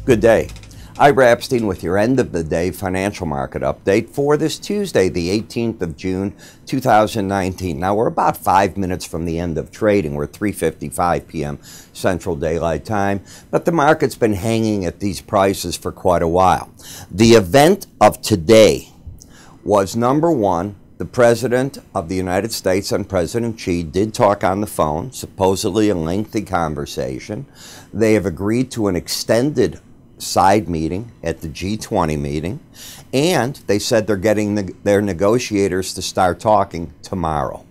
Good day. Ira Epstein with your end of the day financial market update for this Tuesday, the 18th of June, 2019. Now, we're about 5 minutes from the end of trading. We're at 3:55 p.m. Central Daylight Time, but the market's been hanging at these prices for quite a while. The event of today was, number one, the President of the United States and President Xi did talk on the phone, supposedly a lengthy conversation. They have agreed to an extended side meeting at the G20 meeting, and they said they're getting their negotiators to start talking tomorrow.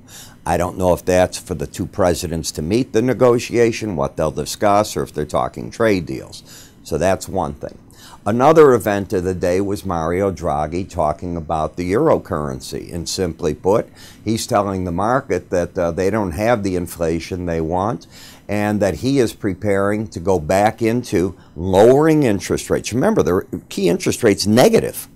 I don't know if that's for the two presidents to meet the negotiation, what they'll discuss, or if they're talking trade deals. So that's one thing. Another event of the day was Mario Draghi talking about the eurocurrency. And simply put, he's telling the market that they don't have the inflation they want and that he is preparing to go back into lowering interest rates. Remember, the key interest rate's negative.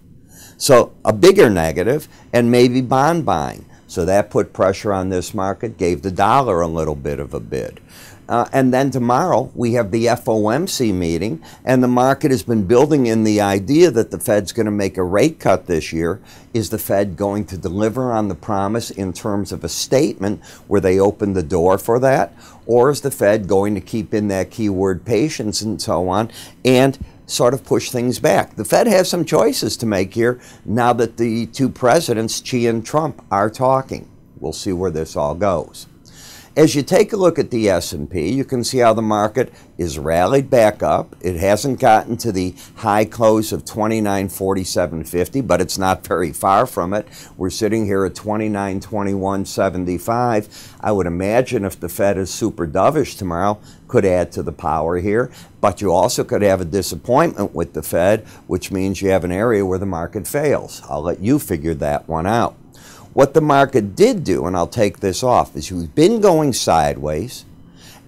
So a bigger negative, and maybe bond buying. So that put pressure on this market, gave the dollar a little bit of a bid. And then tomorrow, we have the FOMC meeting, and the market has been building in the idea that the Fed's going to make a rate cut this year. Is the Fed going to deliver on the promise in terms of a statement where they open the door for that? Or is the Fed going to keep in that keyword patience and so on and sort of push things back? The Fed has some choices to make here now that the two presidents, Xi and Trump, are talking. We'll see where this all goes. As you take a look at the S&P, you can see how the market is rallied back up. It hasn't gotten to the high close of 2947.50, but it's not very far from it. We're sitting here at 2921.75. I would imagine if the Fed is super dovish tomorrow, could add to the power here. But you also could have a disappointment with the Fed, which means you have an area where the market fails. I'll let you figure that one out. What the market did do, and I'll take this off, is we've been going sideways,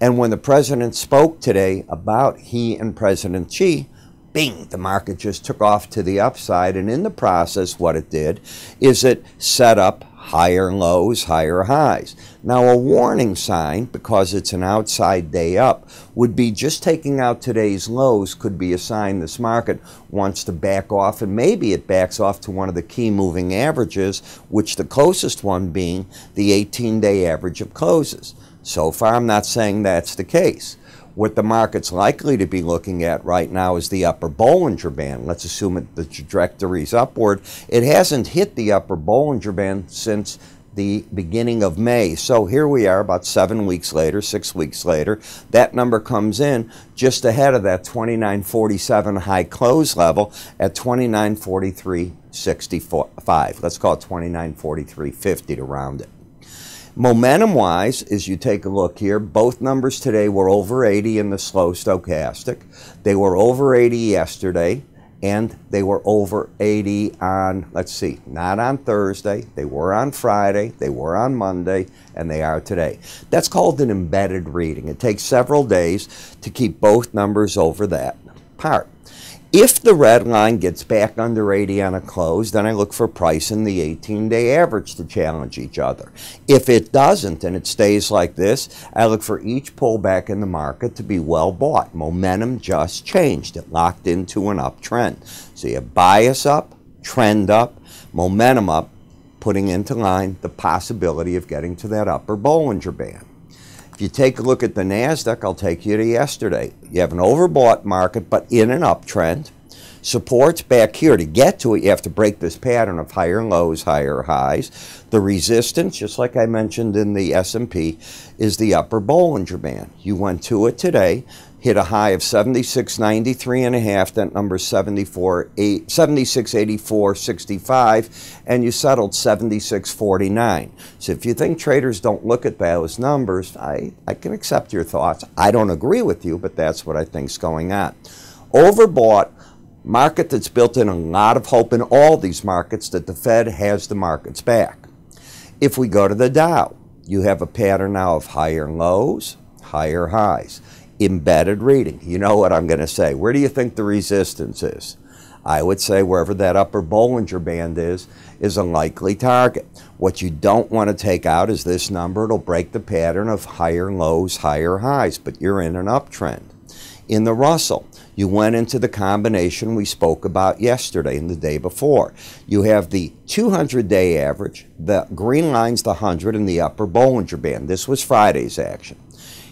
and when the president spoke today about he and President Xi, bing, the market just took off to the upside, and in the process what it did is it set up higher lows, higher highs. Now, a warning sign, because it's an outside day up, would be just taking out today's lows could be a sign this market wants to back off, and maybe it backs off to one of the key moving averages, which the closest one being the 18-day average of closes. So far, I'm not saying that's the case. What the market's likely to be looking at right now is the upper Bollinger Band. Let's assume the trajectory is upward. It hasn't hit the upper Bollinger Band since the beginning of May. So here we are about 7 weeks later, 6 weeks later. That number comes in just ahead of that 2947 high close level at 2943.65. Let's call it 2943.50 to round it. Momentum-wise, as you take a look here, both numbers today were over 80 in the slow stochastic. They were over 80 yesterday, and they were over 80 on, let's see, not on Thursday. They were on Friday, they were on Monday, and they are today. That's called an embedded reading. It takes several days to keep both numbers over that part. If the red line gets back under 80 on a close, then I look for price in the 18-day average to challenge each other. If it doesn't and it stays like this, I look for each pullback in the market to be well bought. Momentum just changed. It locked into an uptrend. So you have bias up, trend up, momentum up, putting into line the possibility of getting to that upper Bollinger Band. If you take a look at the NASDAQ, I'll take you to yesterday. You have an overbought market, but in an uptrend. Support's back here. To get to it, you have to break this pattern of higher lows, higher highs. The resistance, just like I mentioned in the S&P, is the upper Bollinger Band. You went to it today, hit a high of 76.93.5, that number 76.84.65, and you settled 76.49. So if you think traders don't look at those numbers, I can accept your thoughts. I don't agree with you, but that's what I think's going on. Overbought market that's built in a lot of hope in all these markets that the Fed has the markets back. If we go to the Dow, you have a pattern now of higher lows, higher highs. Embedded reading. You know what I'm going to say. Where do you think the resistance is? I would say wherever that upper Bollinger Band is a likely target. What you don't want to take out is this number. It'll break the pattern of higher lows, higher highs, but you're in an uptrend. In the Russell, You went into the combination we spoke about yesterday and the day before. You have the 200-day average, the green line's the 100 in the upper Bollinger Band. This was Friday's action.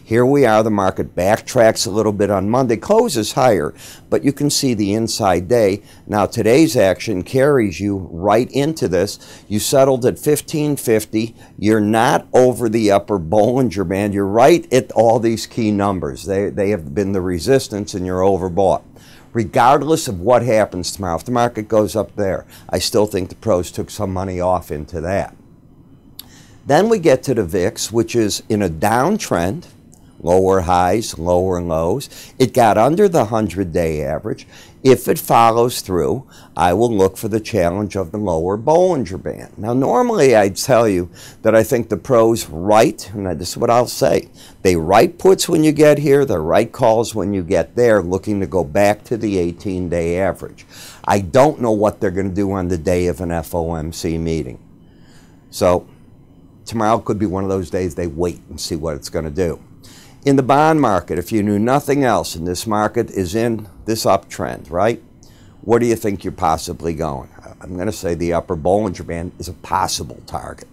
Here we are, the market backtracks a little bit on Monday, closes higher, but you can see the inside day. Now today's action carries you right into this. You settled at 1550. You're not over the upper Bollinger Band. You're right at all these key numbers. They have been the resistance and you're overbought. Regardless of what happens tomorrow, if the market goes up there, I still think the pros took some money off into that. Then we get to the VIX, which is in a downtrend. Lower highs, lower lows. It got under the 100-day average. If it follows through, I will look for the challenge of the lower Bollinger Band. Now, normally I'd tell you that I think the pros write, and this is what I'll say, they write puts when you get here, they write calls when you get there, looking to go back to the 18-day average. I don't know what they're going to do on the day of an FOMC meeting. So tomorrow could be one of those days they wait and see what it's going to do. In the bond market, if you knew nothing else, and this market is in this uptrend, right? Where do you think you're possibly going? I'm going to say the upper Bollinger Band is a possible target.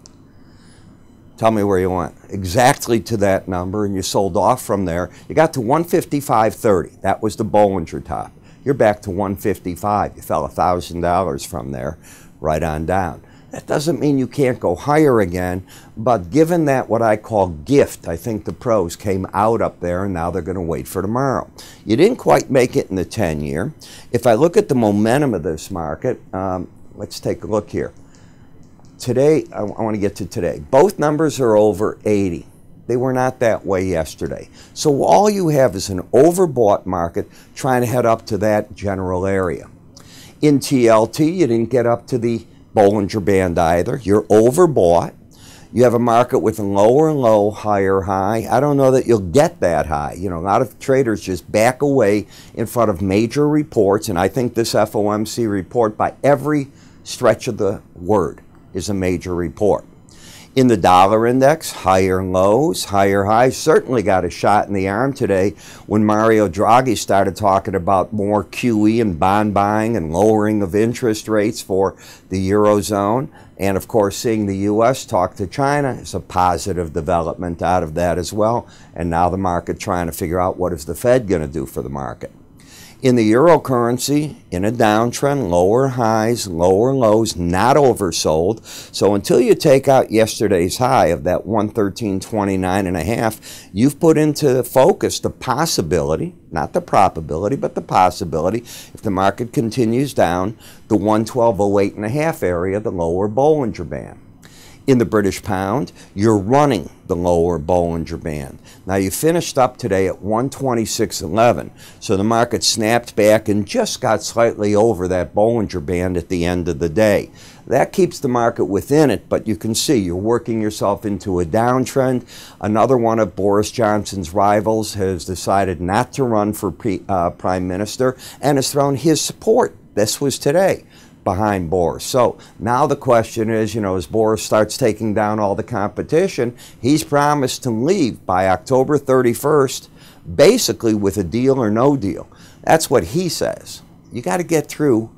Tell me where you went. Exactly to that number, and you sold off from there. You got to 155.30. That was the Bollinger top. You're back to 155. You fell $1,000 from there, right on down. That doesn't mean you can't go higher again, but given that what I call gift, I think the pros came out up there and now they're going to wait for tomorrow. You didn't quite make it in the 10-year. If I look at the momentum of this market, let's take a look here. Today, I want to get to today. Both numbers are over 80. They were not that way yesterday. So all you have is an overbought market trying to head up to that general area. In TLT, you didn't get up to the Bollinger Band either. You're overbought. You have a market with a lower low, higher high. I don't know that you'll get that high. You know, a lot of traders just back away in front of major reports, and I think this FOMC report, by every stretch of the word, is a major report. In the dollar index, higher lows, higher highs. Certainly got a shot in the arm today when Mario Draghi started talking about more QE and bond buying and lowering of interest rates for the Eurozone. And of course, seeing the U.S. talk to China is a positive development out of that as well. And now the market trying to figure out what is the Fed going to do for the market. In the eurocurrency, in a downtrend, lower highs, lower lows, not oversold. So until you take out yesterday's high of that 113.29.5, you've put into focus the possibility, not the probability, but the possibility, if the market continues down, the 112.08.5 area, the lower Bollinger Band. In the British pound, you're running the lower Bollinger Band. Now, you finished up today at 126.11, so the market snapped back and just got slightly over that Bollinger Band at the end of the day. That keeps the market within it, but you can see you're working yourself into a downtrend. Another one of Boris Johnson's rivals has decided not to run for Prime Minister and has thrown his support. This was today, behind Boris. So now the question is, you know, as Boris starts taking down all the competition, he's promised to leave by October 31st, basically with a deal or no deal. That's what he says. You got to get through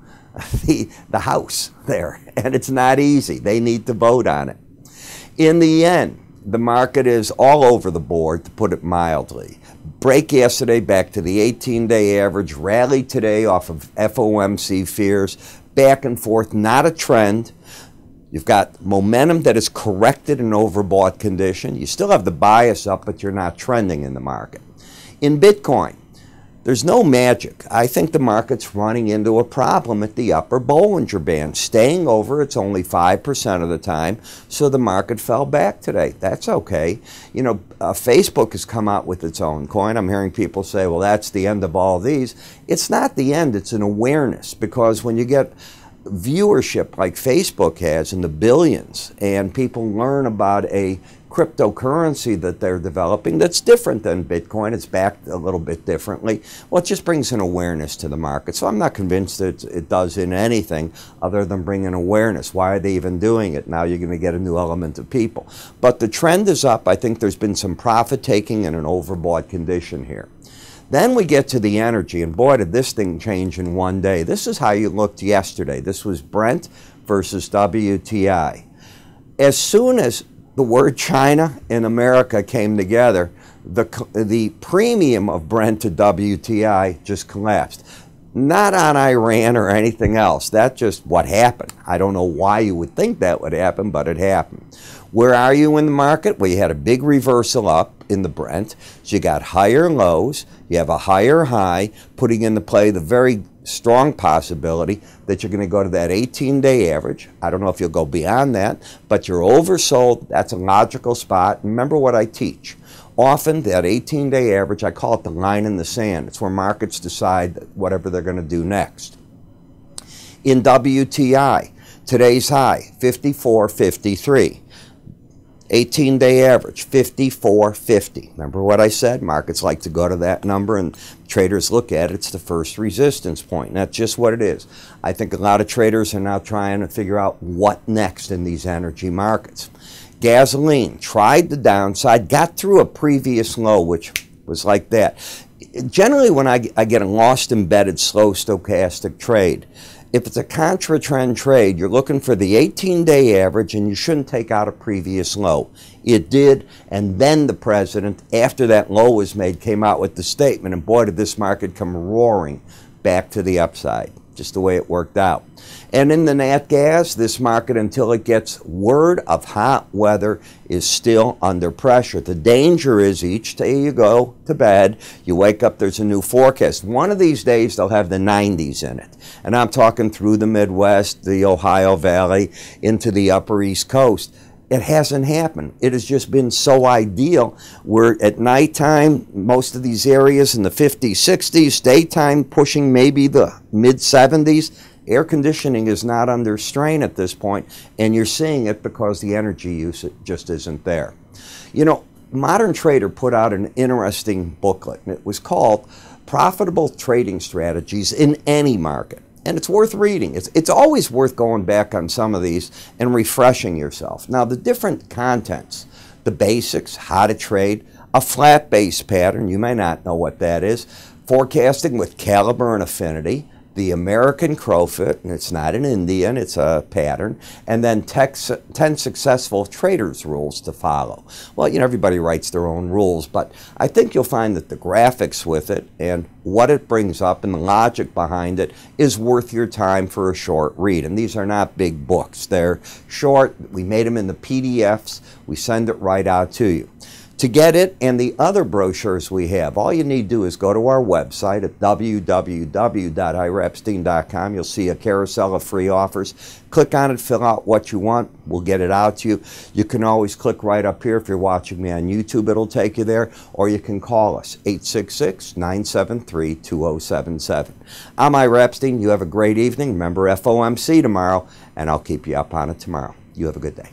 the House there, and it's not easy. They need to vote on it. In the end, the market is all over the board, to put it mildly. Break yesterday back to the 18-day average, rally today off of FOMC fears, back and forth, not a trend. You've got momentum that is corrected in overbought condition. You still have the bias up, but you're not trending in the market. In Bitcoin, there's no magic. I think the market's running into a problem at the upper Bollinger Band. Staying over, it's only 5% of the time, so the market fell back today. That's okay. You know, Facebook has come out with its own coin. I'm hearing people say, well, that's the end of all these. It's not the end, it's an awareness, because when you get viewership like Facebook has in the billions, and people learn about a cryptocurrency that they're developing that's different than Bitcoin, it's backed a little bit differently, well, it just brings an awareness to the market. So I'm not convinced that it does in anything other than bring an awareness. Why are they even doing it? Now you're going to get a new element of people. But the trend is up. I think there's been some profit taking in an overbought condition here. Then we get to the energy, and boy, did this thing change in one day. This is how you looked yesterday. This was Brent versus WTI. As soon as the word China and America came together, the premium of Brent to WTI just collapsed. Not on Iran or anything else. That's just what happened. I don't know why you would think that would happen, but it happened. Where are you in the market? Well, you had a big reversal up in the Brent. So you got higher lows. You have a higher high, putting into play the very strong possibility that you're going to go to that 18-day average. I don't know if you'll go beyond that, but you're oversold. That's a logical spot. Remember what I teach. Often that 18-day average, I call it the line in the sand. It's where markets decide whatever they're going to do next. In WTI, today's high, 54.53. 18-day average, 54.50. Remember what I said? Markets like to go to that number, and traders look at it. It's the first resistance point. And that's just what it is. I think a lot of traders are now trying to figure out what next in these energy markets. Gasoline tried the downside, got through a previous low, which was like that. Generally, when I get a lost embedded slow stochastic trade, if it's a contra-trend trade, you're looking for the 18-day average, and you shouldn't take out a previous low. It did, and then the president, after that low was made, came out with the statement, and boy, did this market come roaring back to the upside. Just the way it worked out. And in the nat gas, this market, until it gets word of hot weather, is still under pressure. The danger is each day you go to bed, you wake up, there's a new forecast. One of these days, they'll have the 90s in it. And I'm talking through the Midwest, the Ohio Valley, into the Upper East Coast. It hasn't happened. It has just been so ideal. We're at nighttime, most of these areas in the 50s, 60s, daytime pushing maybe the mid-70s. Air conditioning is not under strain at this point, and you're seeing it because the energy use just isn't there. You know, Modern Trader put out an interesting booklet, and it was called Profitable Trading Strategies in Any Market. And it's worth reading. It's always worth going back on some of these and refreshing yourself. Now, the different contents, the basics, how to trade, a flat base pattern, you may not know what that is, forecasting with caliber and affinity, the American Crowfoot, and it's not an Indian, it's a pattern, and then 10 successful traders rules to follow. Well, you know, everybody writes their own rules, but I think you'll find that the graphics with it and what it brings up and the logic behind it is worth your time for a short read. And these are not big books. They're short. We made them in the PDFs. We send it right out to you. To get it and the other brochures we have, all you need to do is go to our website at www.iraepstein.com. You'll see a carousel of free offers. Click on it, fill out what you want. We'll get it out to you. You can always click right up here. If you're watching me on YouTube, it'll take you there. Or you can call us, 866-973-2077. I'm Ira Epstein. You have a great evening. Remember FOMC tomorrow, and I'll keep you up on it tomorrow. You have a good day.